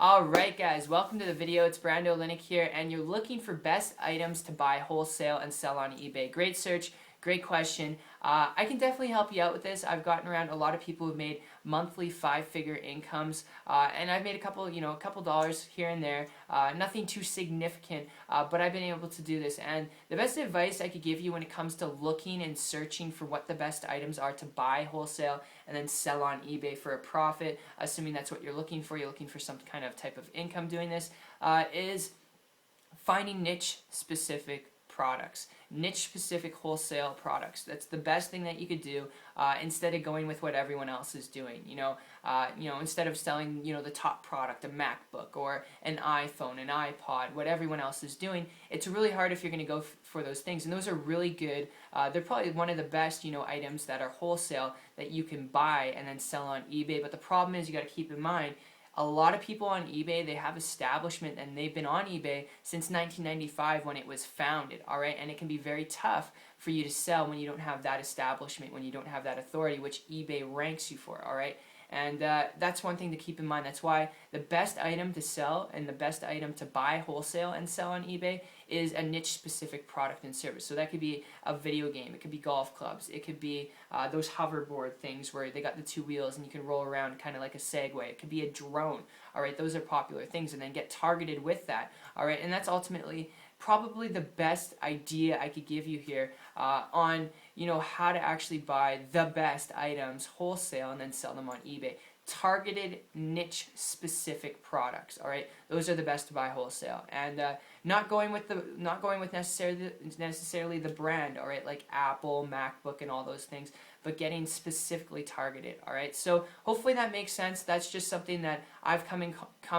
Alright guys, welcome to the video. It's Brando here, and you're looking for best items to buy wholesale and sell on eBay. Great search, great question. I can definitely help you out with this. I've gotten around a lot of people who've made monthly 5-figure incomes, and I've made a couple dollars here and there. Nothing too significant, but I've been able to do this. And the best advice I could give you when it comes to looking and searching for what the best items are to buy wholesale and then sell on eBay for a profit, assuming that's what you're looking for some kind of type of income doing this, is finding niche specific products, niche specific wholesale products. That's the best thing that you could do, instead of going with what everyone else is doing. Instead of selling the top product, a MacBook or an iPhone, an iPod, what everyone else is doing. It's really hard if you're going to go for those things, and those are really good. They're probably one of the best items that are wholesale that you can buy and then sell on eBay. But the problem is, you got to keep in mind, a lot of people on eBay, they have establishment and they've been on eBay since 1995 when it was founded, alright? And it can be very tough for you to sell when you don't have that establishment, when you don't have that authority, which eBay ranks you for, alright? And that's one thing to keep in mind. That's why the best item to sell and the best item to buy wholesale and sell on eBay is a niche specific product and service. So that could be a video game, it could be golf clubs, it could be those hoverboard things where they got the 2 wheels and you can roll around kind of like a Segway. It could be a drone, alright? Those are popular things, and then get targeted with that, alright? And that's ultimately probably the best idea I could give you here on how to actually buy the best items wholesale and then sell them on eBay. Targeted niche specific products, all right? Those are the best to buy wholesale, and not going with necessarily the brand, all right, like Apple, MacBook, and all those things, but getting specifically targeted, all right? So hopefully that makes sense. That's just something that I've come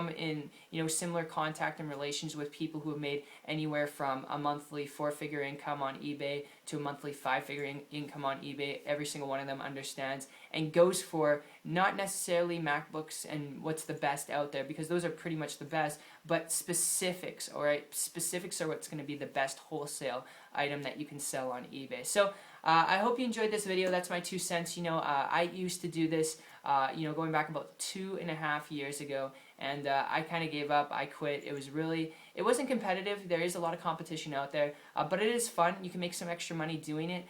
in similar contact and relations with people who have made anywhere from a monthly 4-figure income on eBay to a monthly 5-figure income on eBay. Every single one of them understands and goes for not necessarily MacBooks and what's the best out there, because those are pretty much the best, but specifics, all right? Specifics are what's going to be the best wholesale item that you can sell on eBay. So I hope you enjoyed this video. That's my 2 cents. I used to do this going back about 2.5 years ago, and I kind of gave up. I quit. It wasn't competitive. There is a lot of competition out there, but it is fun. You can make some extra money doing it.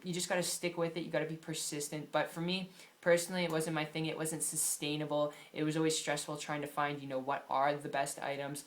You just got to stick with it. You got to be persistent. But for me personally, it wasn't my thing. It wasn't sustainable. It was always stressful trying to find what are the best items,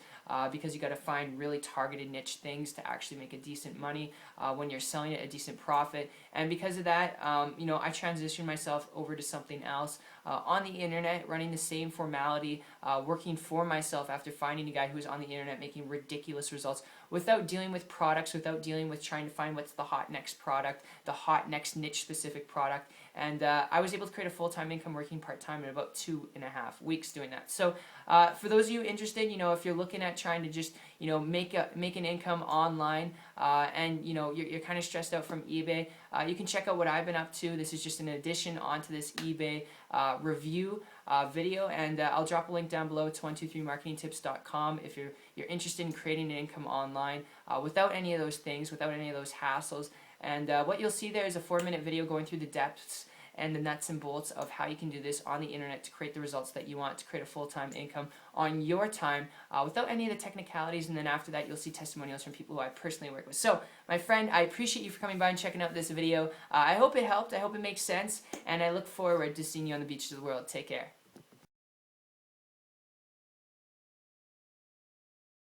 because you got to find really targeted niche things to actually make a decent money when you're selling it, a decent profit. And because of that, I transitioned myself over to something else on the internet, running the same formality, working for myself after finding a guy who was on the internet making ridiculous results without dealing with products, without dealing with trying to find what's the hot next product, the hot next niche specific product. And I was able to create a full-time income working part-time in about 2.5 weeks doing that. So for those of you interested, if you're looking at trying to just make an income online, and you're kind of stressed out from eBay, you can check out what I've been up to. This is just an addition onto this eBay review video, and I'll drop a link down below. It's 123marketingtips.com if you're interested in creating an income online without any of those things, without any of those hassles. And what you'll see there is a 4-minute video going through the depths and the nuts and bolts of how you can do this on the internet to create the results that you want, to create a full-time income on your time without any of the technicalities. And then after that, you'll see testimonials from people who I personally work with. So, my friend, I appreciate you for coming by and checking out this video. I hope it helped. I hope it makes sense. And I look forward to seeing you on the beaches of the world. Take care.